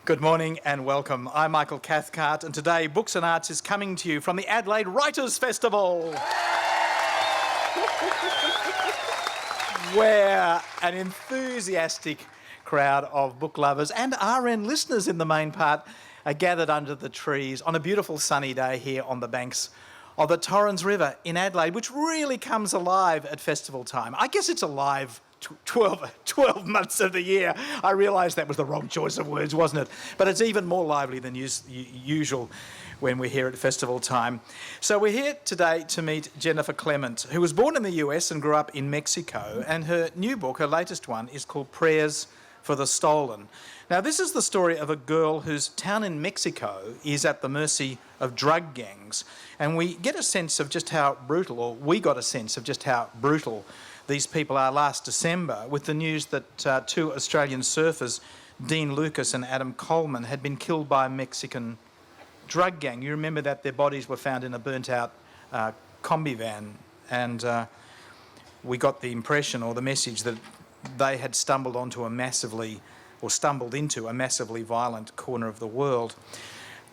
Good morning and welcome. I'm Michael Cathcart, and today Books and Arts is coming to you from the Adelaide Writers Festival, where an enthusiastic crowd of book lovers and RN listeners in the main part are gathered under the trees on a beautiful sunny day here on the banks of the Torrens River in Adelaide, which really comes alive at festival time. I guess it's alive 12 months of the year. I realised that was the wrong choice of words, wasn't it? But it's even more lively than usual when we're here at festival time. So we're here today to meet Jennifer Clement, who was born in the US and grew up in Mexico, and her new book, her latest one, is called Prayers for the Stolen. Now, this is the story of a girl whose town in Mexico is at the mercy of drug gangs, and we get a sense of just how brutal, or we got a sense of just how brutal these people are last December with the news that two Australian surfers, Dean Lucas and Adam Coleman, had been killed by a Mexican drug gang. You remember that their bodies were found in a burnt-out combi van, and we got the impression or the message that they had stumbled into a massively violent corner of the world.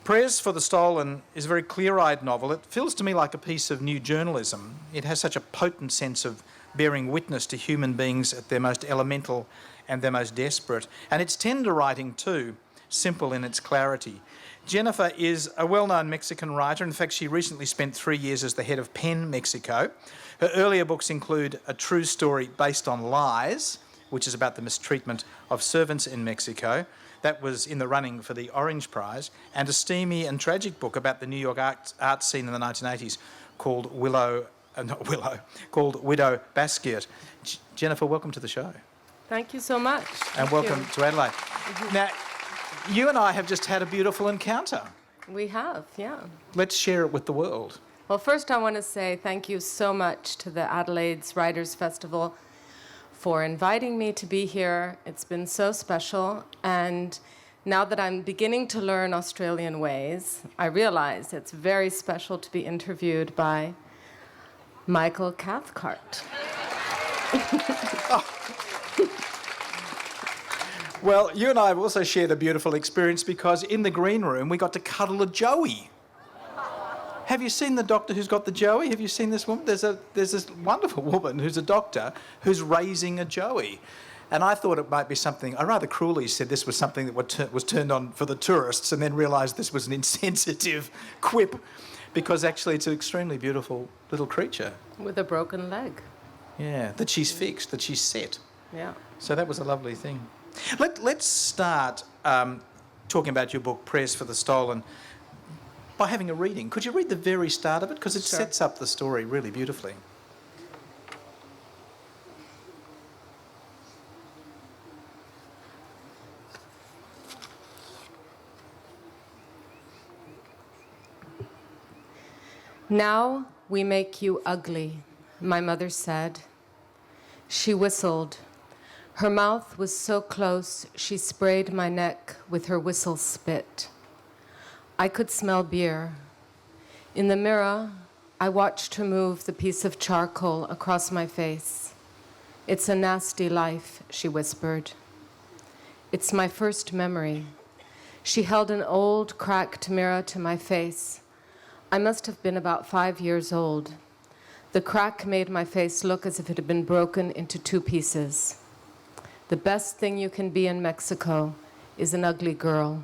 Prayers for the Stolen is a very clear-eyed novel. It feels to me like a piece of new journalism. It has such a potent sense of bearing witness to human beings at their most elemental and their most desperate. And it's tender writing too, simple in its clarity. Jennifer is a well-known Mexican writer. In fact, she recently spent 3 years as the head of PEN Mexico. Her earlier books include A True Story Based on Lies, which is about the mistreatment of servants in Mexico. That was in the running for the Orange Prize, and a steamy and tragic book about the New York art scene in the 1980s called Widow Basquiat. Jennifer, welcome to the show. Thank you so much. And welcome to Adelaide. Now, you and I have just had a beautiful encounter. We have, yeah. Let's share it with the world. Well, first I want to say thank you so much to the Adelaide's Writers Festival for inviting me to be here. It's been so special, and now that I'm beginning to learn Australian ways, I realize it's very special to be interviewed by Michael Cathcart. Well, you and I have also shared a beautiful experience because in the green room we got to cuddle a joey. Have you seen the doctor who's got the joey? Have you seen this woman? There's this wonderful woman who's a doctor who's raising a joey. And I thought it might be something, I rather cruelly said this was something that was turned on for the tourists, and then realised this was an insensitive quip, because actually it's an extremely beautiful little creature. With a broken leg. Yeah, that she's fixed, that she's set. Yeah. So that was a lovely thing. Let's start talking about your book, Prayers for the Stolen, by having a reading. Could you read the very start of it? Because it sets up the story really beautifully. Now we make you ugly, my mother said. She whistled. Her mouth was so close, she sprayed my neck with her whistle spit. I could smell beer. In the mirror, I watched her move the piece of charcoal across my face. It's a nasty life, she whispered. It's my first memory. She held an old, cracked mirror to my face. I must have been about 5 years old. The crack made my face look as if it had been broken into 2 pieces. The best thing you can be in Mexico is an ugly girl.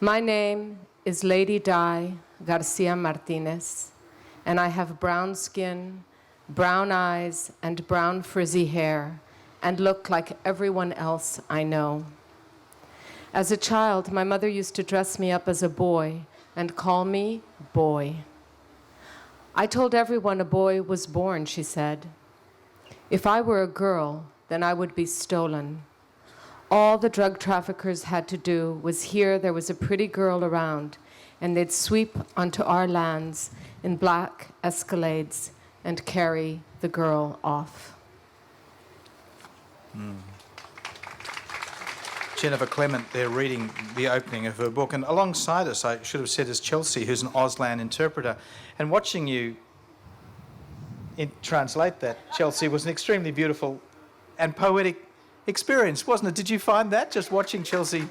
My name is Lady Di Garcia Martinez, and I have brown skin, brown eyes, and brown frizzy hair, and look like everyone else I know. As a child, my mother used to dress me up as a boy and call me Boy. I told everyone a boy was born, she said. If I were a girl, then I would be stolen. All the drug traffickers had to do was hear there was a pretty girl around, and they'd sweep onto our lands in black Escalades and carry the girl off. Jennifer Clement there reading the opening of her book, and alongside us, I should have said, is Chelsea, who's an Auslan interpreter. And watching you translate that, Chelsea, was an extremely beautiful and poetic experience, wasn't it? Did you find that, just watching Chelsea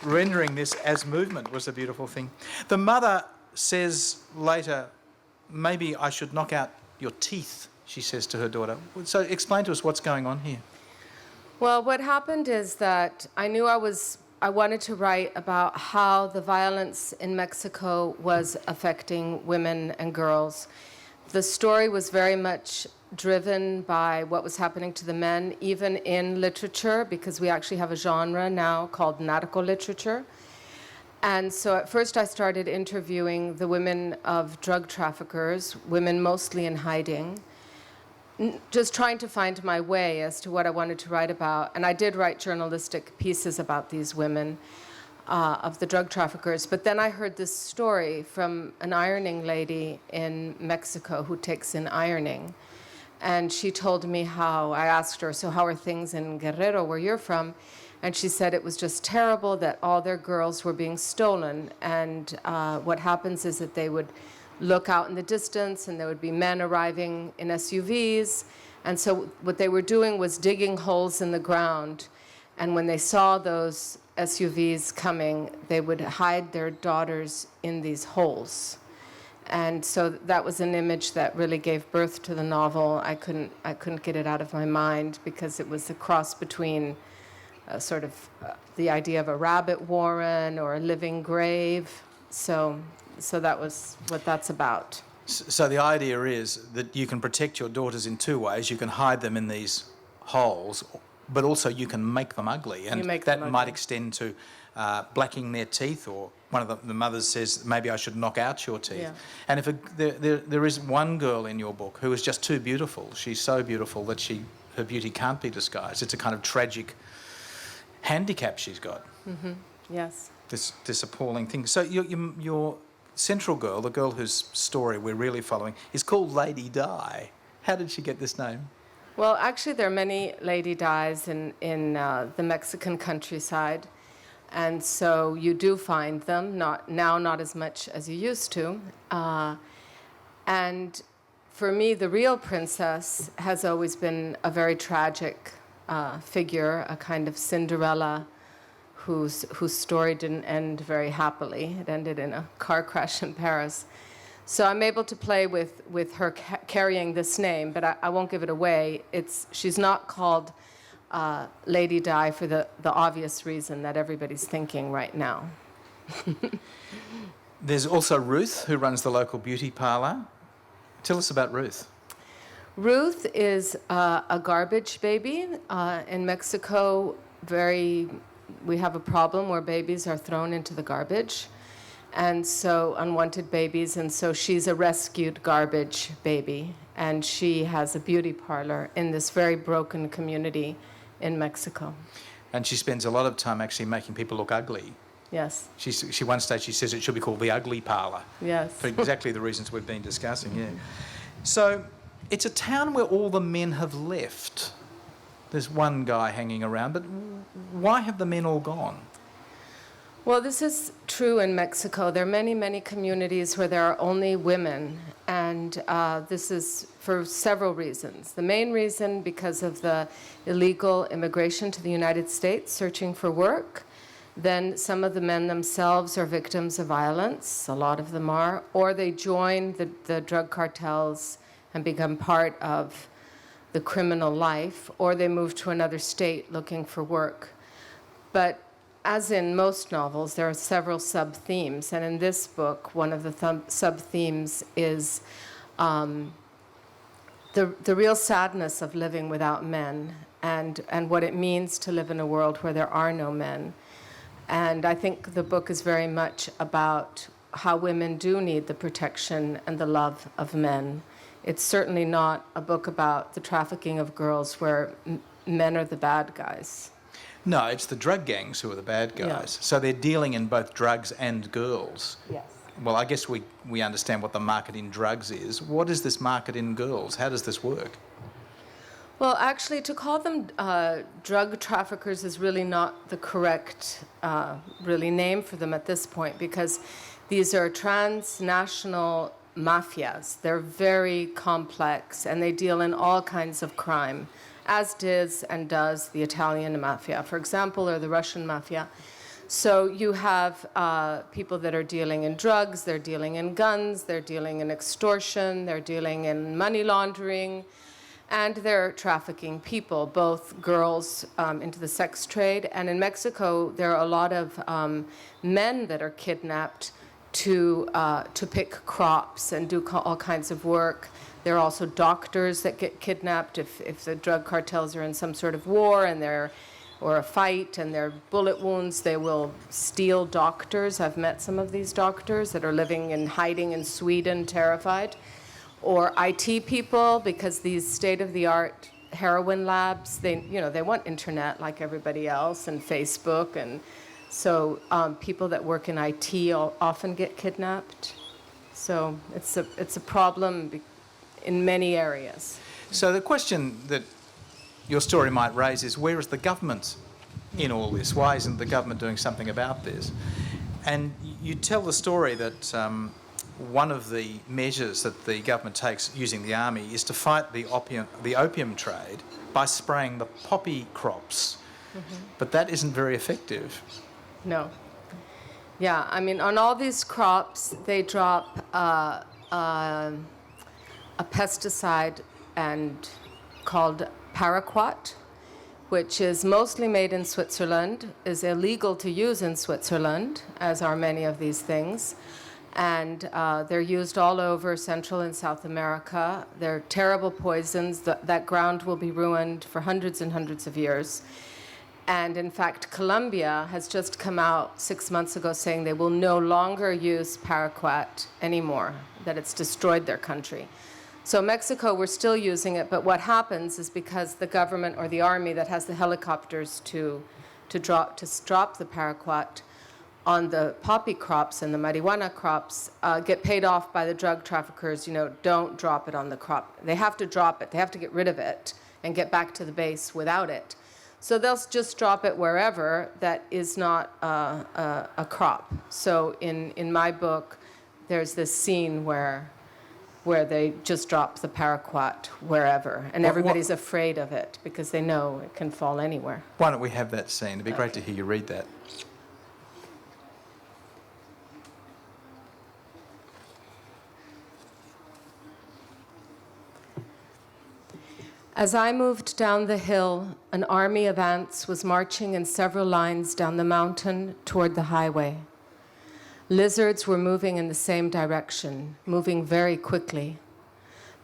rendering this as movement was a beautiful thing. The mother says later, maybe I should knock out your teeth, she says to her daughter. So explain to us what's going on here. Well, what happened is that I knew I wanted to write about how the violence in Mexico was affecting women and girls. The story was very much driven by what was happening to the men, even in literature, because we actually have a genre now called narco literature. And so at first I started interviewing the women of drug traffickers, women mostly in hiding, just trying to find my way as to what I wanted to write about. And I did write journalistic pieces about these women of the drug traffickers. But then I heard this story from an ironing lady in Mexico who takes in ironing. And she told me how, I asked her, so how are things in Guerrero, where you're from? And she said it was just terrible that all their girls were being stolen. And what happens is that they would look out in the distance and there would be men arriving in SUVs. And so what they were doing was digging holes in the ground. And when they saw those SUVs coming, they would hide their daughters in these holes. And so that was an image that really gave birth to the novel. I couldn't get it out of my mind because it was a cross between the idea of a rabbit warren or a living grave. So that was what that's about. So the idea is that you can protect your daughters in two ways. You can hide them in these holes, but also you can make them ugly. And that might extend to blacking their teeth, or one of the mothers says, maybe I should knock out your teeth. Yeah. And if there is one girl in your book who is just too beautiful. She's so beautiful that her beauty can't be disguised. It's a kind of tragic handicap she's got. Mm-hmm. Yes. This appalling thing. So your central girl, the girl whose story we're really following, is called Lady Di. How did she get this name? Well, actually, there are many Lady Dis in the Mexican countryside. And so you do find them, not as much as you used to. And for me, the real princess has always been a very tragic figure, a kind of Cinderella whose story didn't end very happily. It ended in a car crash in Paris. So I'm able to play with her carrying this name, but I won't give it away. She's not called Lady Di for the obvious reason that everybody's thinking right now. There's also Ruth, who runs the local beauty parlour. Tell us about Ruth. Ruth is a garbage baby. In Mexico, we have a problem where babies are thrown into the garbage, and so unwanted babies, and so she's a rescued garbage baby, and she has a beauty parlor in this very broken community in Mexico. And she spends a lot of time actually making people look ugly. Yes. She one stage she says it should be called the ugly parlour. Yes. For exactly the reasons we've been discussing, yeah. So it's a town where all the men have left. There's one guy hanging around, but why have the men all gone? Well, this is true in Mexico. There are many, many communities where there are only women, and this is for several reasons. The main reason because of the illegal immigration to the United States searching for work. Then some of the men themselves are victims of violence, a lot of them are, or they join the drug cartels and become part of the criminal life, or they move to another state looking for work. But as in most novels, there are several sub-themes, and in this book, one of the sub-themes is the real sadness of living without men, and what it means to live in a world where there are no men. And I think the book is very much about how women do need the protection and the love of men. It's certainly not a book about the trafficking of girls where men are the bad guys. No, it's the drug gangs who are the bad guys. Yeah. So they're dealing in both drugs and girls. Yes. Well, I guess we understand what the market in drugs is. What is this market in girls? How does this work? Well, actually, to call them drug traffickers is really not the correct really name for them at this point, because these are transnational mafias. They're very complex, and they deal in all kinds of crime, as does the Italian mafia, for example, or the Russian mafia. So you have people that are dealing in drugs, they're dealing in guns, they're dealing in extortion, they're dealing in money laundering, and they're trafficking people, both girls into the sex trade. And in Mexico, there are a lot of men that are kidnapped to pick crops and do all kinds of work. There are also doctors that get kidnapped if the drug cartels are in some sort of war or a fight and there are bullet wounds, they will steal doctors. I've met some of these doctors that are living and hiding in Sweden, terrified. Or IT people, because these state-of-the-art heroin labs, they want internet like everybody else and Facebook, and so people that work in IT often get kidnapped. So it's a problem in many areas. So the question that your story might raise is, where is the government in all this? Why isn't the government doing something about this? And you tell the story that one of the measures that the government takes using the army is to fight the opium trade by spraying the poppy crops. Mm-hmm. But that isn't very effective. No. Yeah, I mean, on all these crops, they drop a pesticide called paraquat, which is mostly made in Switzerland, is illegal to use in Switzerland, as are many of these things. And they're used all over Central and South America. They're terrible poisons. That ground will be ruined for hundreds and hundreds of years. And in fact, Colombia has just come out 6 months ago saying they will no longer use paraquat anymore, that it's destroyed their country. So Mexico, we're still using it, but what happens is because the government or the army that has the helicopters to drop the paraquat on the poppy crops and the marijuana crops, get paid off by the drug traffickers, don't drop it on the crop. They have to drop it. They have to get rid of it and get back to the base without it. So they'll just drop it wherever that is not a crop. So in my book, there's this scene where they just drop the paraquat wherever, and everybody's afraid of it because they know it can fall anywhere. Why don't we have that scene? It'd be great to hear you read that. As I moved down the hill, an army of ants was marching in several lines down the mountain toward the highway. Lizards were moving in the same direction, moving very quickly.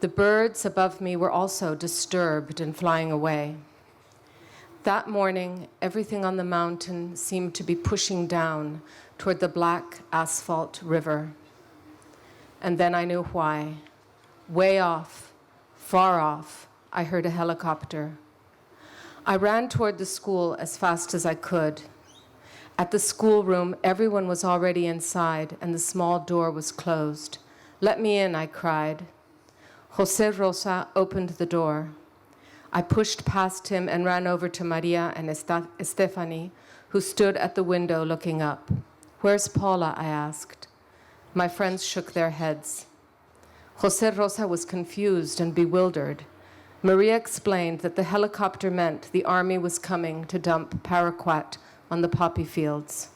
The birds above me were also disturbed and flying away. That morning, everything on the mountain seemed to be pushing down toward the black asphalt river. And then I knew why. Way off, far off, I heard a helicopter. I ran toward the school as fast as I could. At the schoolroom, everyone was already inside, and the small door was closed. "Let me in," I cried. Jose Rosa opened the door. I pushed past him and ran over to Maria and Estefany, who stood at the window looking up. "Where's Paula?" I asked. My friends shook their heads. Jose Rosa was confused and bewildered. Maria explained that the helicopter meant the army was coming to dump paraquat on the poppy fields.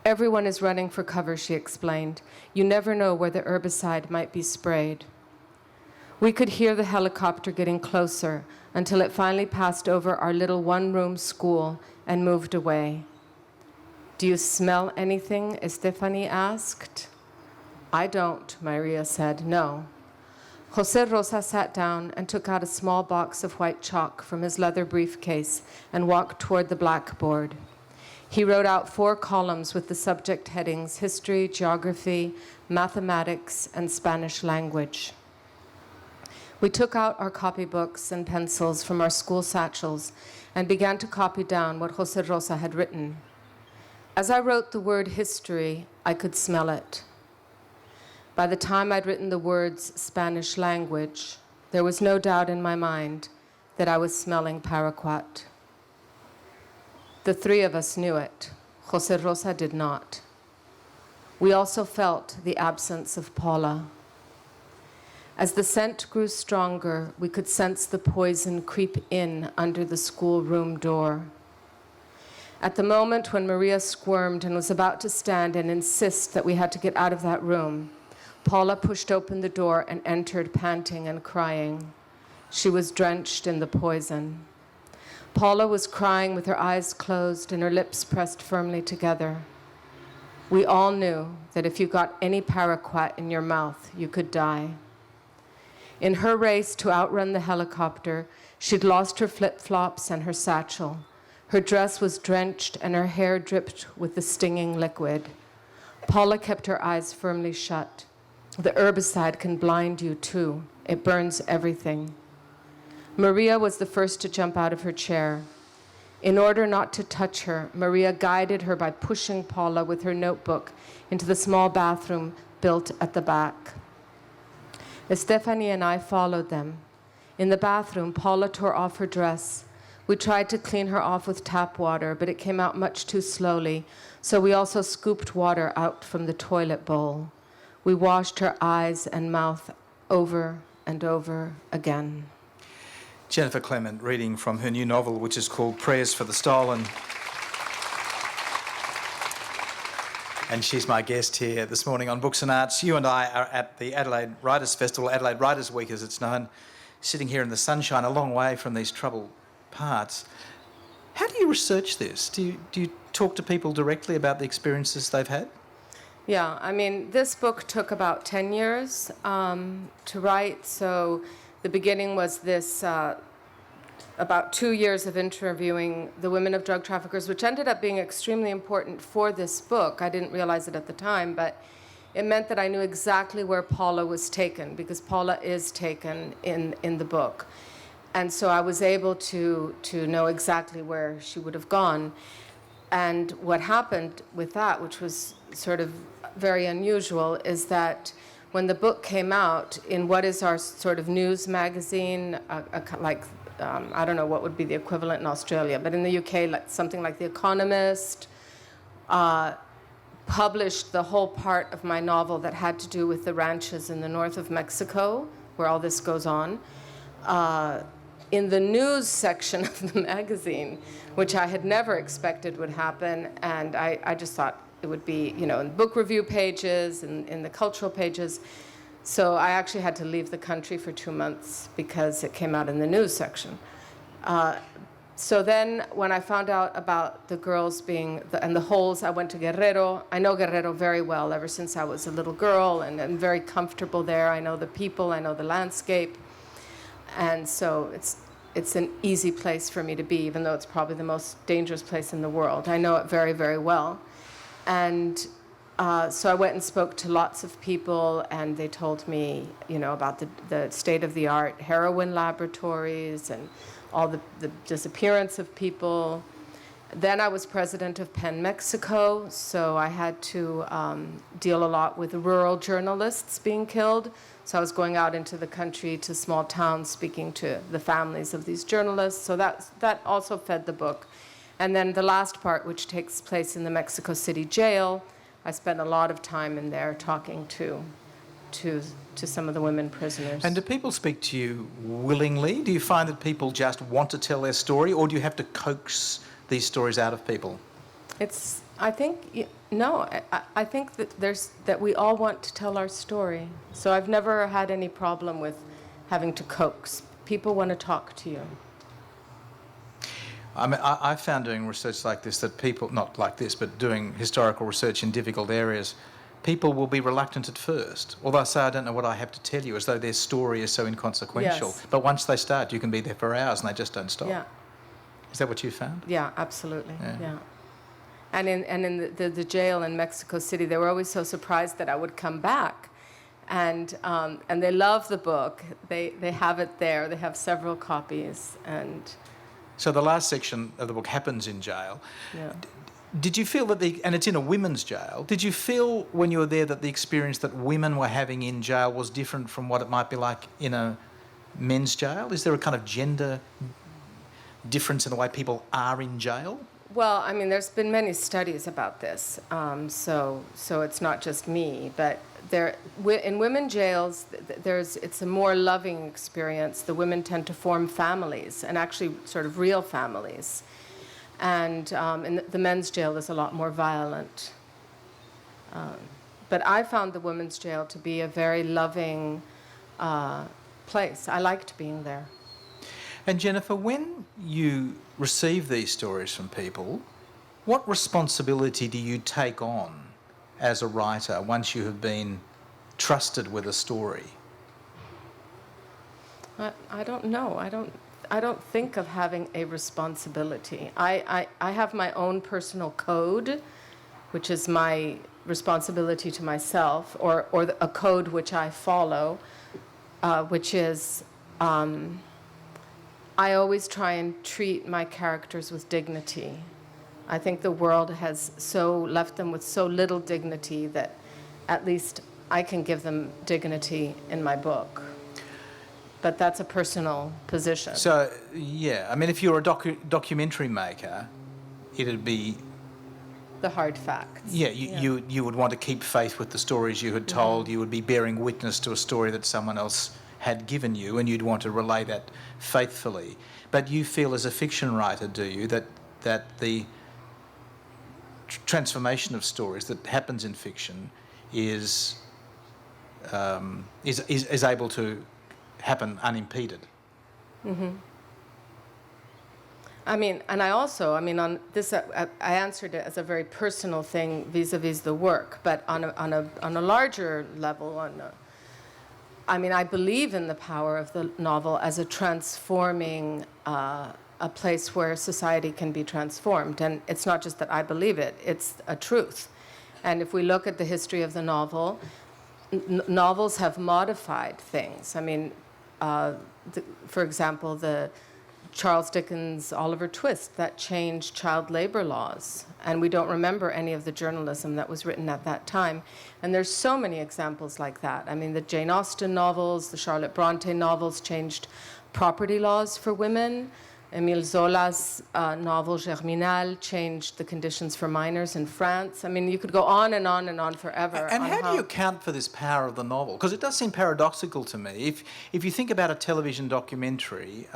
"Everyone is running for cover," she explained. "You never know where the herbicide might be sprayed." We could hear the helicopter getting closer until it finally passed over our little one-room school and moved away. "Do you smell anything?" Estefany asked. "I don't," Maria said. "No." Jose Rosa sat down and took out a small box of white chalk from his leather briefcase and walked toward the blackboard. He wrote out 4 columns with the subject headings history, geography, mathematics, and Spanish language. We took out our copybooks and pencils from our school satchels and began to copy down what Jose Rosa had written. As I wrote the word history, I could smell it. By the time I'd written the words Spanish language, there was no doubt in my mind that I was smelling paraquat. The 3 of us knew it. Jose Rosa did not. We also felt the absence of Paula. As the scent grew stronger, we could sense the poison creep in under the schoolroom door. At the moment when Maria squirmed and was about to stand and insist that we had to get out of that room, Paula pushed open the door and entered, panting and crying. She was drenched in the poison. Paula was crying with her eyes closed and her lips pressed firmly together. We all knew that if you got any paraquat in your mouth, you could die. In her race to outrun the helicopter, she'd lost her flip-flops and her satchel. Her dress was drenched and her hair dripped with the stinging liquid. Paula kept her eyes firmly shut. The herbicide can blind you too. It burns everything. Maria was the first to jump out of her chair. In order not to touch her, Maria guided her by pushing Paula with her notebook into the small bathroom built at the back. Estefany and I followed them. In the bathroom, Paula tore off her dress. We tried to clean her off with tap water, but it came out much too slowly, so we also scooped water out from the toilet bowl. We washed her eyes and mouth over and over again. Jennifer Clement reading from her new novel, which is called Prayers for the Stolen. And she's my guest here this morning on Books and Arts. You and I are at the Adelaide Writers Festival, Adelaide Writers Week as it's known, sitting here in the sunshine a long way from these troubled parts. How do you research this? Do you talk to people directly about the experiences they've had? Yeah, I mean, this book took about 10 years to write, so the beginning was this about 2 years of interviewing the women of drug traffickers, which ended up being extremely important for this book. I didn't realize it at the time, but it meant that I knew exactly where Paula was taken, because Paula is taken in the book. And so I was able to know exactly where she would have gone. And what happened with that, which was sort of very unusual, is that when the book came out in what is our sort of news magazine, I don't know what would be the equivalent in Australia, but in the UK, like something like The Economist, published the whole part of my novel that had to do with the ranches in the north of Mexico, where all this goes on, in the news section of the magazine, which I had never expected would happen, and I just thought it would be, in book review pages and in the cultural pages. So I actually had to leave the country for 2 months because it came out in the news section. So then when I found out about the girls and the holes, I went to Guerrero. I know Guerrero very well ever since I was a little girl, and I'm very comfortable there. I know the people, I know the landscape. And so it's an easy place for me to be, even though it's probably the most dangerous place in the world. I know it very, very well. And so I went and spoke to lots of people, and they told me, about the state-of-the-art heroin laboratories and all the disappearance of people. Then I was president of PEN Mexico, so I had to deal a lot with rural journalists being killed. So I was going out into the country to small towns speaking to the families of these journalists. So that also fed the book. And then the last part, which takes place in the Mexico City jail, I spent a lot of time in there talking to some of the women prisoners. And do people speak to you willingly? Do you find that people just want to tell their story, or do you have to coax these stories out of people? I think that we all want to tell our story. So I've never had any problem with having to coax. People want to talk to you. I mean, I found doing research like this that people, not like this, but doing historical research in difficult areas, people will be reluctant at first. Although I say, I don't know what I have to tell you, as though their story is so inconsequential. Yes. But once they start, you can be there for hours and they just don't stop. Yeah. Is that what you found? Yeah, absolutely. Yeah. And in the jail in Mexico City, they were always so surprised that I would come back. And they love the book. They have it there. They have several copies. And so the last section of the book happens in jail. yeah. Did you feel that and it's in a women's jail, did you feel when you were there that the experience that women were having in jail was different from what it might be like in a men's jail? Is there a kind of gender difference in the way people are in jail? Well, I mean, there's been many studies about this, so it's not just me, but in women jails, it's a more loving experience. The women tend to form families, and actually sort of real families. And the men's jail is a lot more violent. But I found the women's jail to be a very loving place. I liked being there. And Jennifer, when you receive these stories from people, what responsibility do you take on as a writer once you have been trusted with a story? I don't know. I don't think of having a responsibility. I have my own personal code, which is my responsibility to myself, or a code which I follow, which is I always try and treat my characters with dignity. I think the world has so left them with so little dignity that at least I can give them dignity in my book. But that's a personal position. So, yeah, I mean, if you're a documentary maker, it'd be... the hard facts. Yeah, you would want to keep faith with the stories you had told. You would be bearing witness to a story that someone else had given you, and you'd want to relay that faithfully. But you feel as a fiction writer, do you, that the transformation of stories that happens in fiction is able to happen unimpeded? Mm-hmm. I mean, and on this, I answered it as a very personal thing vis-a-vis the work, but on a larger level, I believe in the power of the novel as a transforming, a place where society can be transformed. And it's not just that I believe it, it's a truth. And if we look at the history of the novel, novels have modified things. I mean, for example, the Charles Dickens' Oliver Twist, that changed child labor laws. And we don't remember any of the journalism that was written at that time. And there's so many examples like that. I mean, the Jane Austen novels, the Charlotte Bronte novels changed property laws for women. Émile Zola's novel Germinal changed the conditions for minors in France. I mean, you could go on and on and on forever. And how do you account for this power of the novel? Because it does seem paradoxical to me. If you think about a television documentary,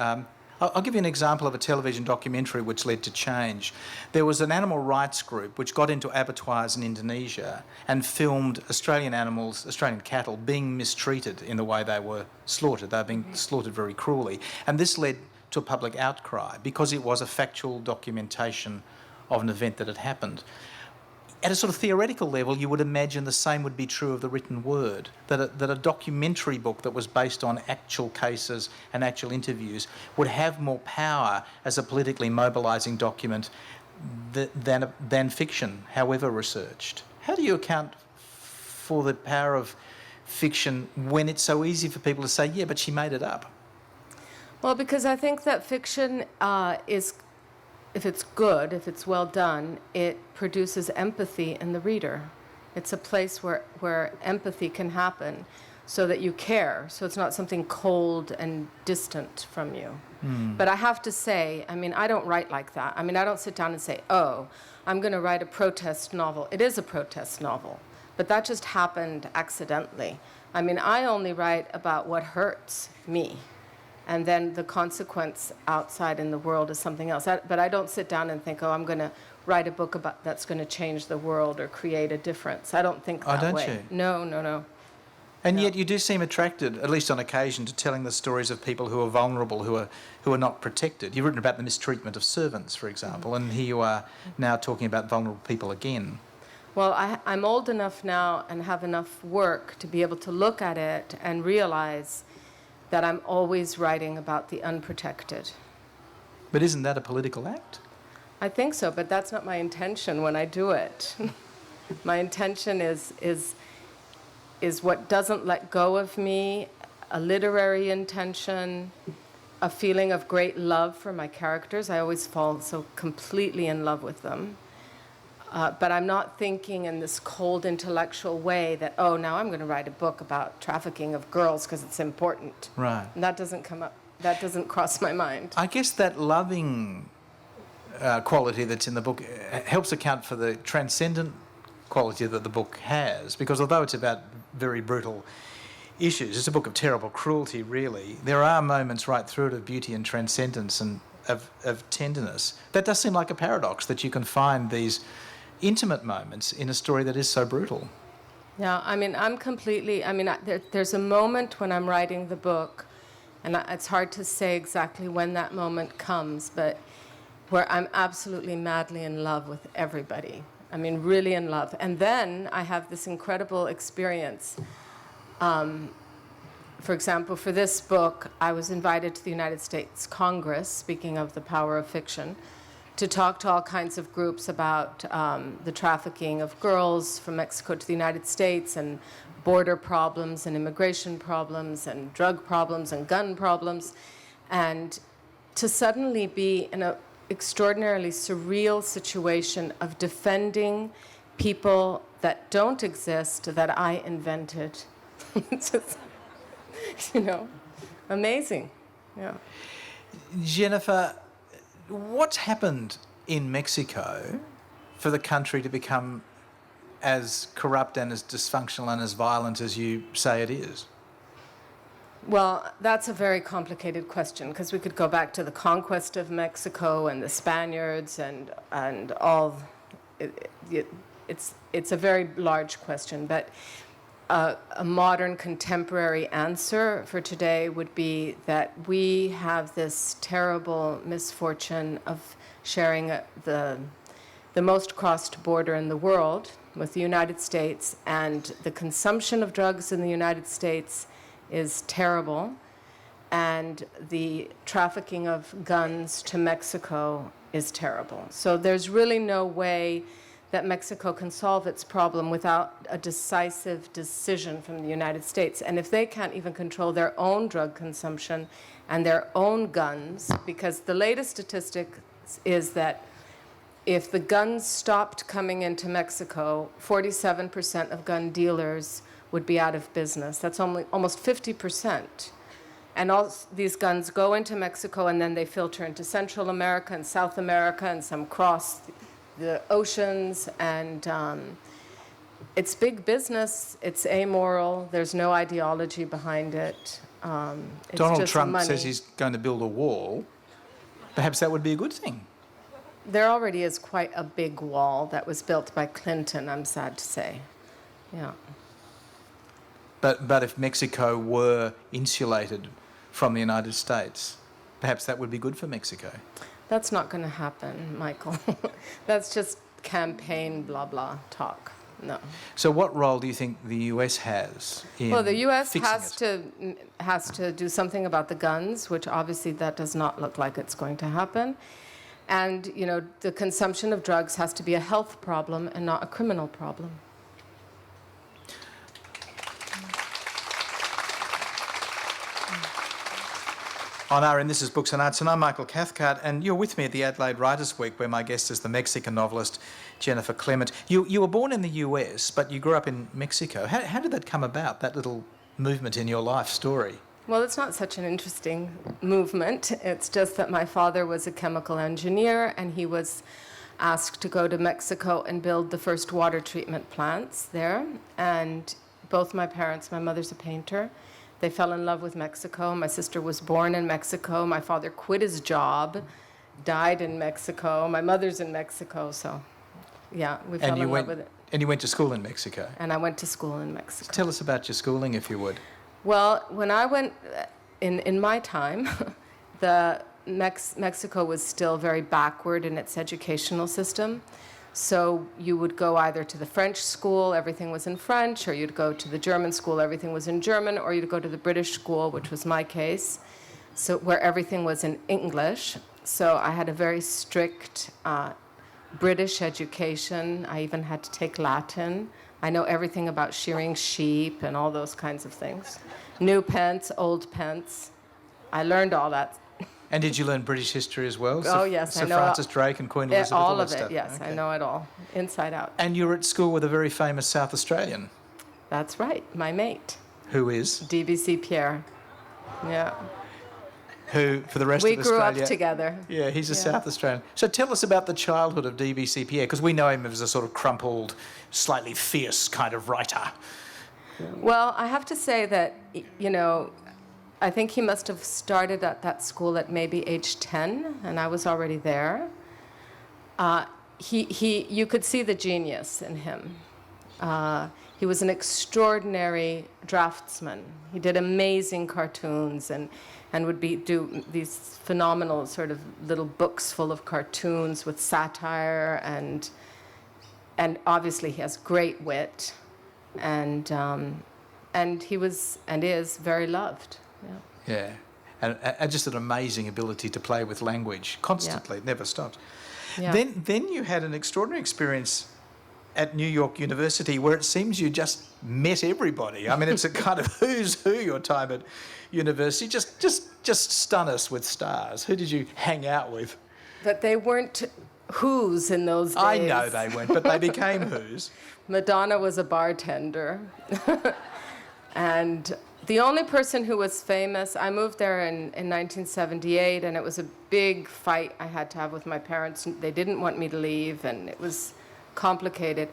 I'll give you an example of a television documentary which led to change. There was an animal rights group which got into abattoirs in Indonesia and filmed Australian animals, Australian cattle, being mistreated in the way they were slaughtered. They were being slaughtered very cruelly. And this led to a public outcry because it was a factual documentation of an event that had happened. At a sort of theoretical level, you would imagine the same would be true of the written word, that a documentary book that was based on actual cases and actual interviews would have more power as a politically mobilising document than fiction, however researched. How do you account for the power of fiction when it's so easy for people to say, yeah, but she made it up? Well, because I think that fiction is, if it's good, if it's well done, it produces empathy in the reader. It's a place where empathy can happen so that you care, so it's not something cold and distant from you. But I have to say, I mean, I don't write like that. I mean, I don't sit down and say, oh, I'm going to write a protest novel. It is a protest novel, but that just happened accidentally. I mean, I only write about what hurts me. And then the consequence outside in the world is something else. But I don't sit down and think, oh, I'm going to write a book about that's going to change the world or create a difference. I don't think that way. Oh, don't you? No. And yet you do seem attracted, at least on occasion, to telling the stories of people who are vulnerable, who are not protected. You've written about the mistreatment of servants, for example, and here you are now talking about vulnerable people again. Well, I'm old enough now and have enough work to be able to look at it and realize that I'm always writing about the unprotected. But isn't that a political act? I think so, but that's not my intention when I do it. My intention is what doesn't let go of me, a literary intention, a feeling of great love for my characters. I always fall so completely in love with them. But I'm not thinking in this cold intellectual way that, oh, now I'm going to write a book about trafficking of girls because it's important. Right. And that doesn't come up. That doesn't cross my mind. I guess that loving quality that's in the book helps account for the transcendent quality that the book has, because although it's about very brutal issues, it's a book of terrible cruelty, really. There are moments right through it of beauty and transcendence, and of tenderness. That does seem like a paradox, that you can find these intimate moments in a story that is so brutal. Yeah, I mean, there's a moment when I'm writing the book, and it's hard to say exactly when that moment comes, but where I'm absolutely madly in love with everybody. I mean, really in love. And then I have this incredible experience. For example, for this book, I was invited to the United States Congress, speaking of the power of fiction, to talk to all kinds of groups about the trafficking of girls from Mexico to the United States, and border problems and immigration problems and drug problems and gun problems. And to suddenly be in an extraordinarily surreal situation of defending people that don't exist, that I invented. It's just, amazing. Yeah. Jennifer, what's happened in Mexico for the country to become as corrupt and as dysfunctional and as violent as you say it is? Well, that's a very complicated question, because we could go back to the conquest of Mexico and the Spaniards and all. It's a very large question, but a modern contemporary answer for today would be that we have this terrible misfortune of sharing the most crossed border in the world with the United States, and the consumption of drugs in the United States is terrible, and the trafficking of guns to Mexico is terrible. So there's really no way that Mexico can solve its problem without a decisive decision from the United States. And if they can't even control their own drug consumption and their own guns, because the latest statistic is that if the guns stopped coming into Mexico, 47% of gun dealers would be out of business. That's almost 50%. And all these guns go into Mexico, and then they filter into Central America and South America, and some cross the oceans. And it's big business. It's amoral. There's no ideology behind it. It's Donald just Trump money. says he's going to build a wall. Perhaps that would be a good thing. There already is quite a big wall that was built by Clinton, I'm sad to say. Yeah. But if Mexico were insulated from the United States, perhaps that would be good for Mexico. That's not going to happen, Michael. That's just campaign blah blah talk. No. So what role do you think the US has in Well, the U.S. fixing has to do something about the guns, which obviously that does not look like it's going to happen. And, the consumption of drugs has to be a health problem and not a criminal problem. On RN, this is Books and Arts, and I'm Michael Cathcart, and you're with me at the Adelaide Writers Week, where my guest is the Mexican novelist Jennifer Clement. You were born in the US, but you grew up in Mexico. How did that come about, that little movement in your life story? Well, it's not such an interesting movement. It's just that my father was a chemical engineer, and he was asked to go to Mexico and build the first water treatment plants there. And both my parents, my mother's a painter, they fell in love with Mexico. My sister was born in Mexico. My father quit his job, died in Mexico. My mother's in Mexico, so yeah, we fell in love with it. And you went to school in Mexico? And I went to school in Mexico. Tell us about your schooling, if you would. Well, when I went, in my time, Mexico was still very backward in its educational system. So you would go either to the French school, everything was in French, or you'd go to the German school, everything was in German, or you'd go to the British school, which was my case, so where everything was in English. So I had a very strict British education. I even had to take Latin. I know everything about shearing sheep and all those kinds of things. New pence, old pence. I learned all that. And did you learn British history as well? Oh, yes, I know. Sir Francis Drake and Queen Elizabeth, all that of it, stuff? yes. Okay. I know it all, inside out. And you were at school with a very famous South Australian. That's right, my mate. Who is? DBC Pierre. Yeah. Who, for the rest of Australia... We grew up together. Yeah, he's a South Australian. So tell us about the childhood of DBC Pierre, because we know him as a sort of crumpled, slightly fierce kind of writer. Well, I have to say that, I think he must have started at that school at maybe age 10, and I was already there. You could see the genius in him. He was an extraordinary draftsman. He did amazing cartoons and would do these phenomenal sort of little books full of cartoons with satire, and obviously he has great wit, and he was and is very loved. Yeah, and just an amazing ability to play with language constantly. It never stops. Yeah. Then you had an extraordinary experience at New York University where it seems you just met everybody. I mean, it's a kind of who's who your time at university. Just stun us with stars. Who did you hang out with? But they weren't who's in those days. I know they weren't, but they became who's. Madonna was a bartender. And the only person who was famous, I moved there in 1978, and it was a big fight I had to have with my parents. They didn't want me to leave, and it was complicated.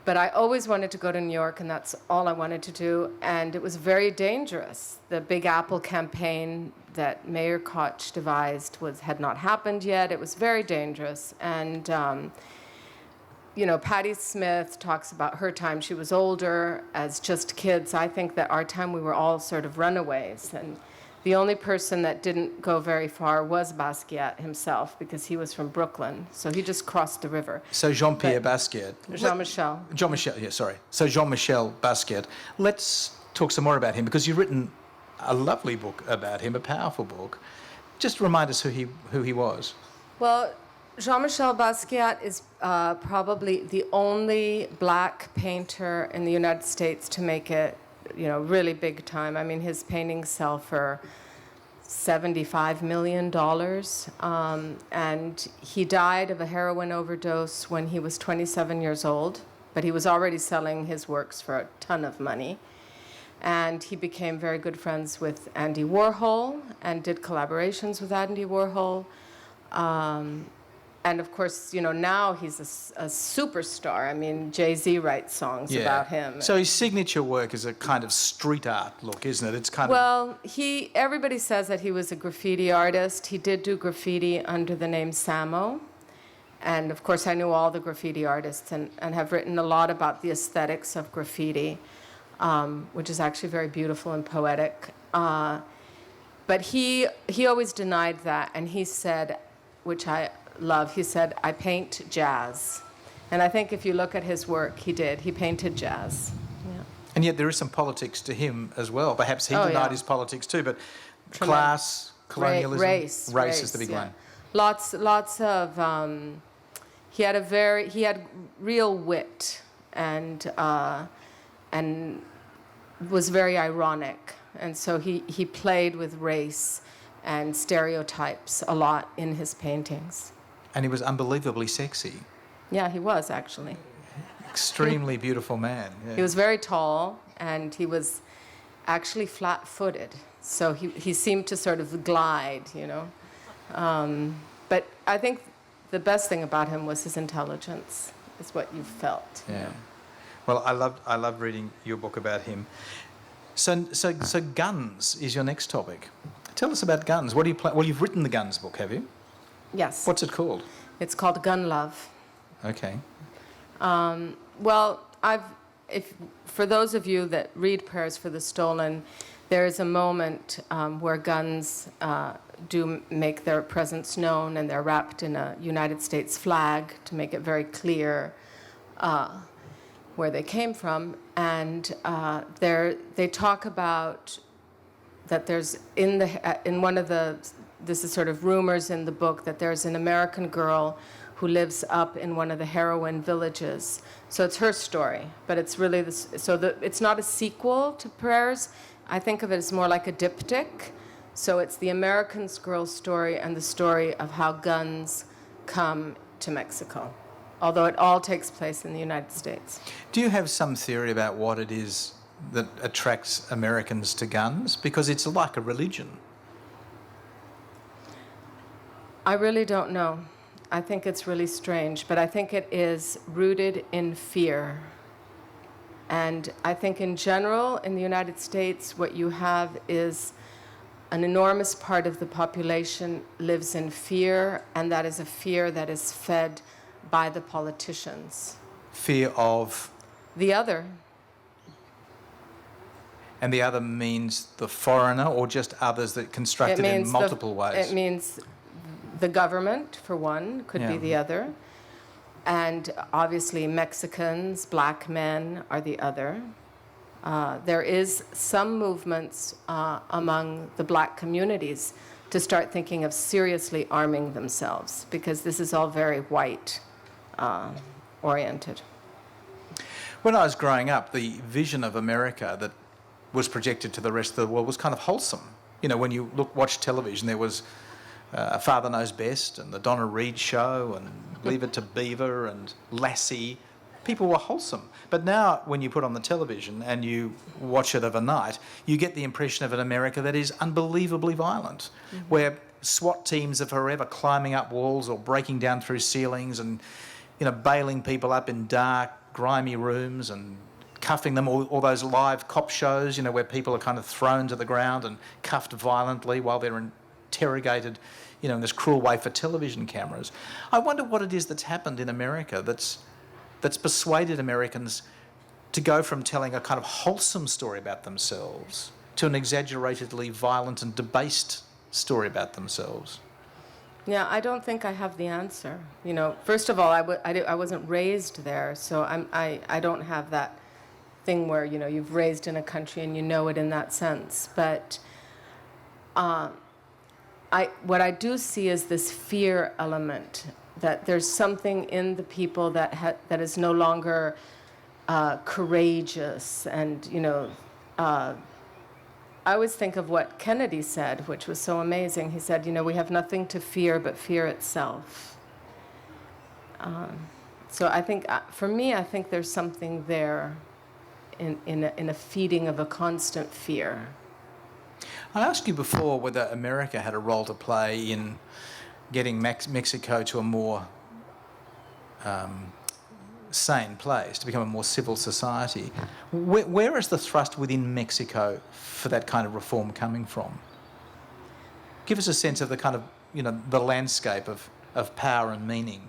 But I always wanted to go to New York, and that's all I wanted to do. And it was very dangerous. The Big Apple campaign that Mayor Koch devised had not happened yet. It was very dangerous. And Patti Smith talks about her time. She was older as just kids. I think that our time, we were all sort of runaways. And the only person that didn't go very far was Basquiat himself, because he was from Brooklyn. So he just crossed the river. So Jean-Pierre Basquiat. Jean-Michel. Jean-Michel, yeah, sorry. So Jean-Michel Basquiat. Let's talk some more about him, because you've written a lovely book about him, a powerful book. Just remind us who he was. Well, Jean-Michel Basquiat is probably the only black painter in the United States to make it, really big time. I mean, his paintings sell for $75 million. And he died of a heroin overdose when he was 27 years old, but he was already selling his works for a ton of money. And he became very good friends with Andy Warhol and did collaborations with Andy Warhol. And of course, now he's a superstar. I mean, Jay-Z writes songs about him. So his signature work is a kind of street art look, isn't it? It's kind of... everybody says that he was a graffiti artist. He did do graffiti under the name Samo. And of course, I knew all the graffiti artists and have written a lot about the aesthetics of graffiti, which is actually very beautiful and poetic. But he always denied that, and he said, which I love, he said, "I paint jazz." And I think if you look at his work, he painted jazz. Yeah. And yet there is some politics to him as well. Perhaps he denied his politics too, but class, colonialism, race is the big one. Lots of, he had real wit and was very ironic. And so he played with race and stereotypes a lot in his paintings. And he was unbelievably sexy. Yeah, he was, actually. Extremely beautiful man. Yeah. He was very tall, and he was actually flat-footed. So he seemed to sort of glide, But I think the best thing about him was his intelligence, is what you felt. Yeah. Well, I loved reading your book about him. So guns is your next topic. Tell us about guns. What do you play? Well, you've written the guns book, have you? Yes. What's it called? It's called Gun Love. Okay. Well, for those of you that read Prayers for the Stolen, there is a moment where guns do make their presence known, and they're wrapped in a United States flag to make it very clear where they came from. And they talk about that there's in one of the, this is sort of rumors in the book, that there's an American girl who lives up in one of the heroin villages. So it's her story, but it's really it's not a sequel to Prayers. I think of it as more like a diptych. So it's the American girl's story and the story of how guns come to Mexico, although it all takes place in the United States. Do you have some theory about what it is that attracts Americans to guns? Because it's like a religion. I really don't know. I think it's really strange, but I think it is rooted in fear. And I think in general, in the United States, what you have is an enormous part of the population lives in fear, and that is a fear that is fed by the politicians. Fear of? The other. And the other means the foreigner, or just others that constructed in multiple ways? It means the government, for one, could be the other. And obviously Mexicans, black men are the other. There is some movements among the black communities to start thinking of seriously arming themselves, because this is all very white oriented. When I was growing up, the vision of America that was projected to the rest of the world was kind of wholesome. You know, when you watch television, there was Father Knows Best and the Donna Reed Show and Leave It to Beaver and Lassie. People were wholesome. But now when you put on the television and you watch it of a night, you get the impression of an America that is unbelievably violent, where SWAT teams are forever climbing up walls or breaking down through ceilings and, you know, bailing people up in dark, grimy rooms and cuffing them, all those live cop shows, you know, where people are kind of thrown to the ground and cuffed violently while they're interrogated, you know, in this cruel way for television cameras. I wonder what it is that's happened in America that's persuaded Americans to go from telling a kind of wholesome story about themselves to an exaggeratedly violent and debased story about themselves. Yeah, I don't think I have the answer. You know, first of all, I wasn't raised there, so I don't have that thing where, you know, you've raised in a country and you know it in that sense. But what I do see is this fear element, that there's something in the people that is no longer courageous. And, you know, I always think of what Kennedy said, which was so amazing. He said, you know, we have nothing to fear but fear itself. So I think, for me, I think there's something there in a feeding of a constant fear. I asked you before whether America had a role to play in getting Mexico to a more sane place, to become a more civil society. Where is the thrust within Mexico for that kind of reform coming from? Give us a sense of the kind of, you know, the landscape of power and meaning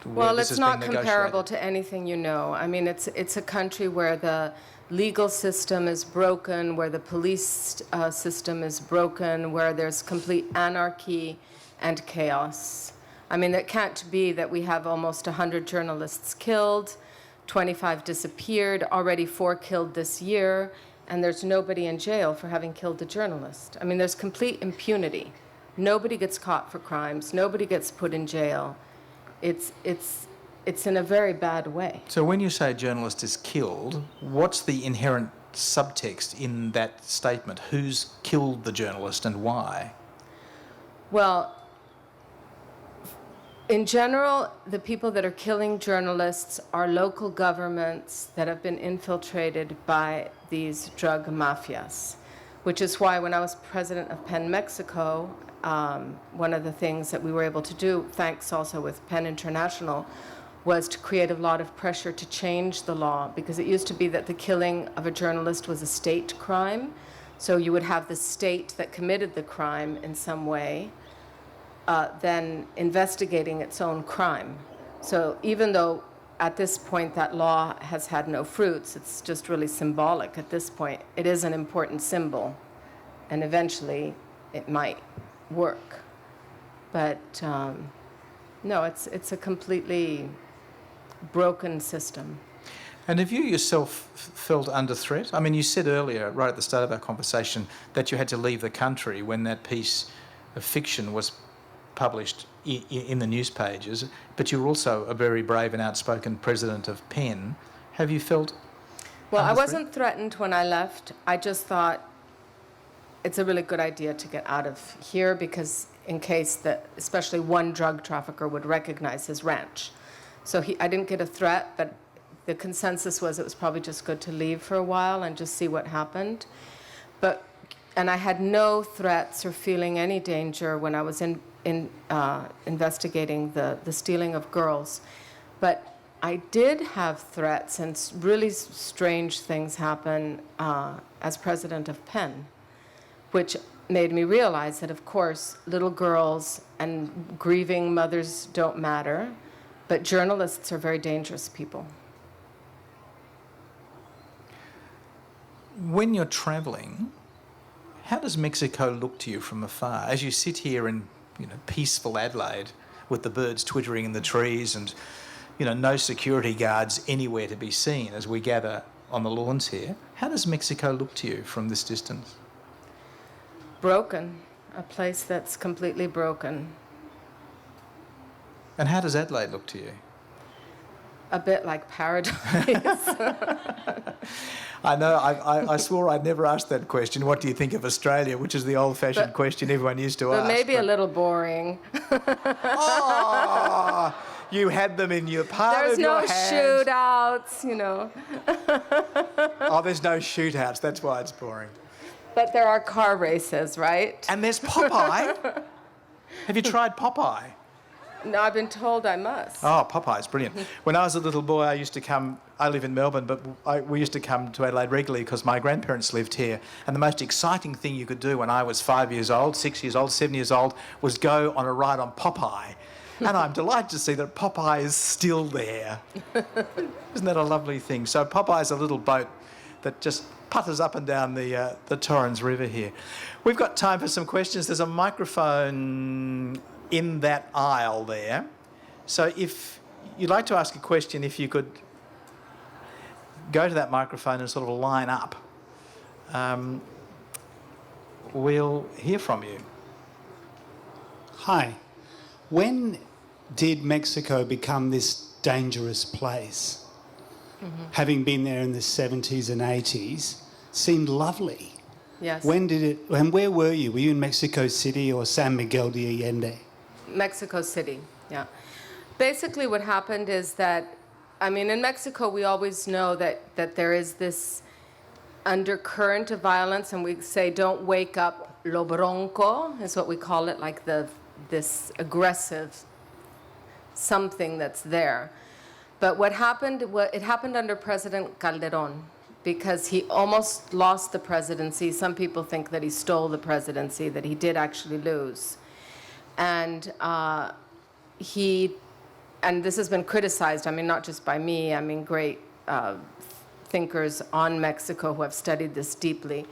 Well, it's not comparable to anything you know. I mean, it's a country where the legal system is broken, where the police system is broken, where there's complete anarchy and chaos. I mean, it can't be that we have almost 100 journalists killed, 25 disappeared, already 4 killed this year, and there's nobody in jail for having killed a journalist. I mean, there's complete impunity. Nobody gets caught for crimes. Nobody gets put in jail. It's in a very bad way. So when you say a journalist is killed, what's the inherent subtext in that statement? Who's killed the journalist and why? Well, in general, the people that are killing journalists are local governments that have been infiltrated by these drug mafias, which is why when I was president of PEN Mexico, one of the things that we were able to do, thanks also with PEN International, was to create a lot of pressure to change the law, because it used to be that the killing of a journalist was a state crime. So you would have the state that committed the crime in some way, then investigating its own crime. So even though at this point that law has had no fruits, it's just really symbolic at this point, it is an important symbol, and eventually it might work. But no, it's a completely broken system. And have you yourself felt under threat? I mean, you said earlier, right at the start of our conversation, that you had to leave the country when that piece of fiction was published in the news pages, but you were also a very brave and outspoken president of PEN. Have you felt Well, I wasn't threatened when I left. I just thought it's a really good idea to get out of here, because in case that, especially one drug trafficker would recognize his ranch. So I didn't get a threat, but the consensus was it was probably just good to leave for a while and just see what happened. And I had no threats or feeling any danger when I was investigating the stealing of girls. But I did have threats, and really strange things happen as president of PEN, which made me realize that, of course, little girls and grieving mothers don't matter, but journalists are very dangerous people. When you're travelling, how does Mexico look to you from afar? As you sit here in, peaceful Adelaide with the birds twittering in the trees and, no security guards anywhere to be seen as we gather on the lawns here, how does Mexico look to you from this distance? Broken. A place that's completely broken. And how does Adelaide look to you? A bit like paradise. I know, I swore I'd never ask that question. What do you think of Australia? Which is the old-fashioned question everyone used to ask. But maybe a little boring. Oh, you had them in your palm There's of your no hand. shootouts, Oh, there's no shootouts. That's why it's boring. But there are car races, right? And there's Popeye. Have you tried Popeye? No, I've been told I must. Oh, Popeye's brilliant. When I was a little boy, I live in Melbourne, but we used to come to Adelaide regularly because my grandparents lived here. And the most exciting thing you could do when I was 5 years old, 6 years old, 7 years old, was go on a ride on Popeye. And I'm delighted to see that Popeye is still there. Isn't that a lovely thing? So Popeye's a little boat that just putters up and down the Torrens River here. We've got time for some questions. There's a microphone in that aisle there. So if you'd like to ask a question, if you could go to that microphone and sort of line up, we'll hear from you. Hi. When did Mexico become this dangerous place? Mm-hmm. Having been there in the 70s and 80s, seemed lovely. Yes. When did it, and where were you? Were you in Mexico City or San Miguel de Allende? Mexico City, yeah. Basically what happened is that, in Mexico we always know that there is this undercurrent of violence, and we say don't wake up lo bronco, is what we call it, like this aggressive something that's there. But it happened under President Calderón, because he almost lost the presidency. Some people think that he stole the presidency, that he did actually lose. And and this has been criticized, not just by me, great thinkers on Mexico who have studied this deeply,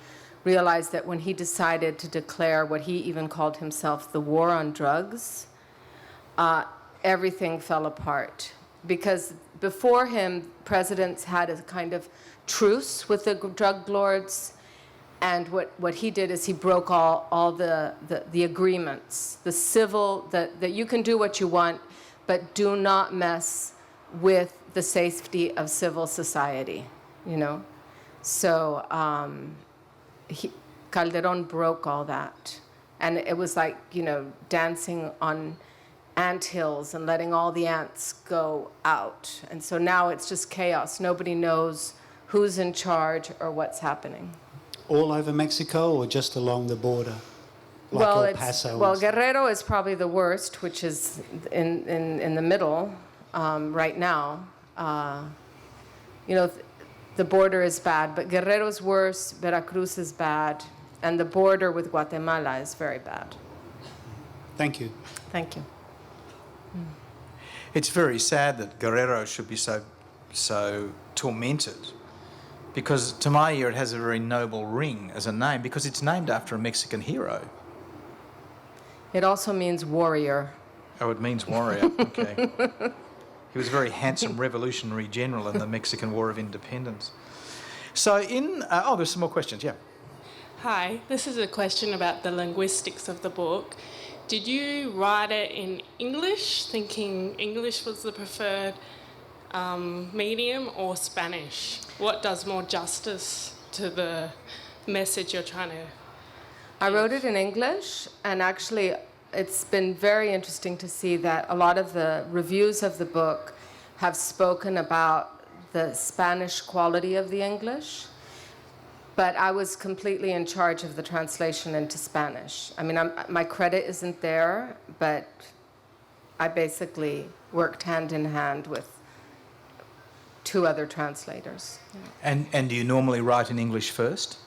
realized that when he decided to declare what he even called himself the war on drugs, everything fell apart. Because before him, presidents had a kind of truce with the drug lords, and what he did is he broke all the agreements, the civil, that you can do what you want, but do not mess with the safety of civil society, So Calderón broke all that. And it was like, dancing on anthills and letting all the ants go out. And so now it's just chaos. Nobody knows who's in charge or what's happening. All over Mexico or just along the border? Like El Paso? Guerrero is probably the worst, which is in the middle right now. The border is bad, but Guerrero's worse, Veracruz is bad, and the border with Guatemala is very bad. Thank you. Thank you. It's very sad that Guerrero should be so tormented, because to my ear it has a very noble ring as a name, because it's named after a Mexican hero. It also means warrior. Oh, it means warrior. Okay. He was a very handsome revolutionary general in the Mexican War of Independence. So there's some more questions, yeah. Hi, this is a question about the linguistics of the book. Did you write it in English, thinking English was the preferred medium, or Spanish? What does more justice to the message you're trying to... I wrote it in English, and actually it's been very interesting to see that a lot of the reviews of the book have spoken about the Spanish quality of the English, but I was completely in charge of the translation into Spanish. My credit isn't there, but I basically worked hand in hand with 2 other translators. And do you normally write in English first?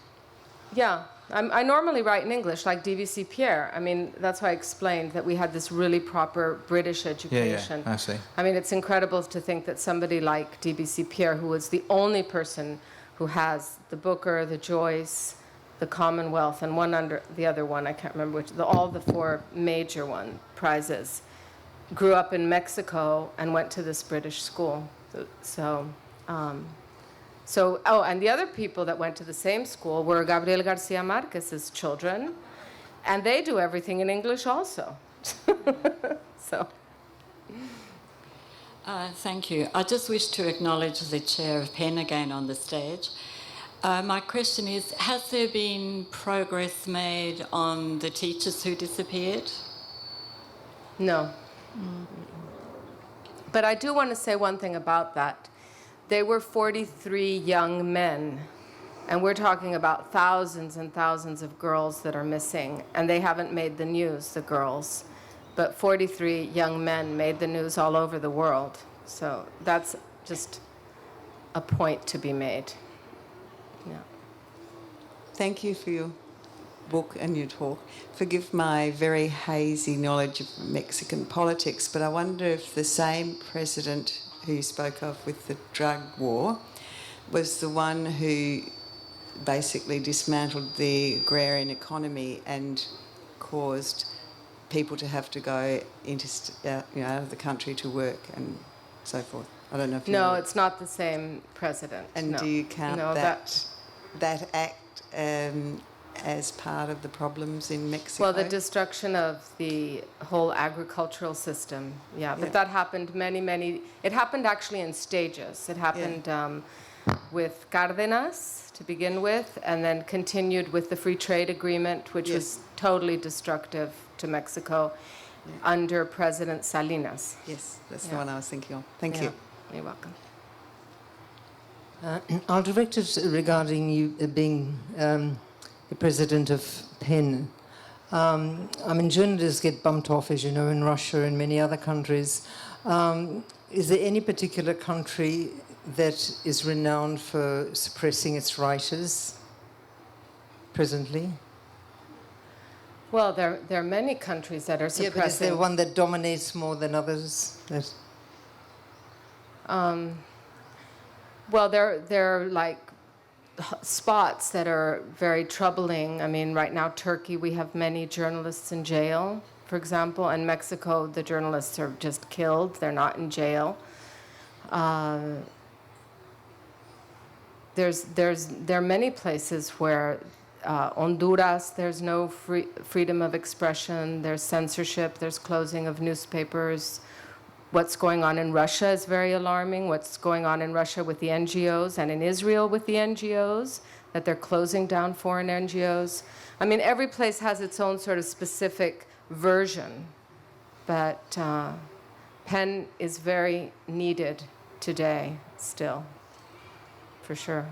Yeah, I normally write in English, like DVC Pierre. I mean, that's why I explained that we had this really proper British education. I see. I mean, it's incredible to think that somebody like DVC Pierre, who was the only person who has the Booker, the Joyce, the Commonwealth, and one under the other one, I can't remember which, all the four major prizes, grew up in Mexico and went to this British school. And the other people that went to the same school were Gabriel Garcia Marquez's children, and they do everything in English also. So. Thank you. I just wish to acknowledge the chair of PEN again on the stage. My question is, has there been progress made on the teachers who disappeared? No. But I do want to say one thing about that. They were 43 young men, and we're talking about thousands and thousands of girls that are missing, and they haven't made the news, the girls. But 43 young men made the news all over the world. So that's just a point to be made. Yeah. Thank you for your book and your talk. Forgive my very hazy knowledge of Mexican politics, but I wonder if the same president who you spoke of with the drug war was the one who basically dismantled the agrarian economy and caused people to have to go into, out of the country to work and so forth. I don't know if you know. No, it's not the same president. And no. do you count No, that act as part of the problems in Mexico? Well, the destruction of the whole agricultural system, yeah. But that happened it happened actually in stages. It happened with Cárdenas to begin with, and then continued with the free trade agreement, which was totally destructive to Mexico under President Salinas. Yes, that's the one I was thinking of. Thank you. You're welcome. I'll direct it regarding you being the president of PEN. I mean, journalists get bumped off, as you know, in Russia and many other countries. Is there any particular country that is renowned for suppressing its writers presently? Well, there are many countries that are suppressing. Yeah, but is there one that dominates more than others? Well, there are like spots that are very troubling. I mean, right now, Turkey, we have many journalists in jail, for example. And Mexico, the journalists are just killed. They're not in jail. There are many places where Honduras, there's no freedom of expression. There's censorship. There's closing of newspapers. What's going on in Russia is very alarming. What's going on in Russia with the NGOs and in Israel with the NGOs, that they're closing down foreign NGOs. I mean, every place has its own sort of specific version, but PEN is very needed today still, for sure.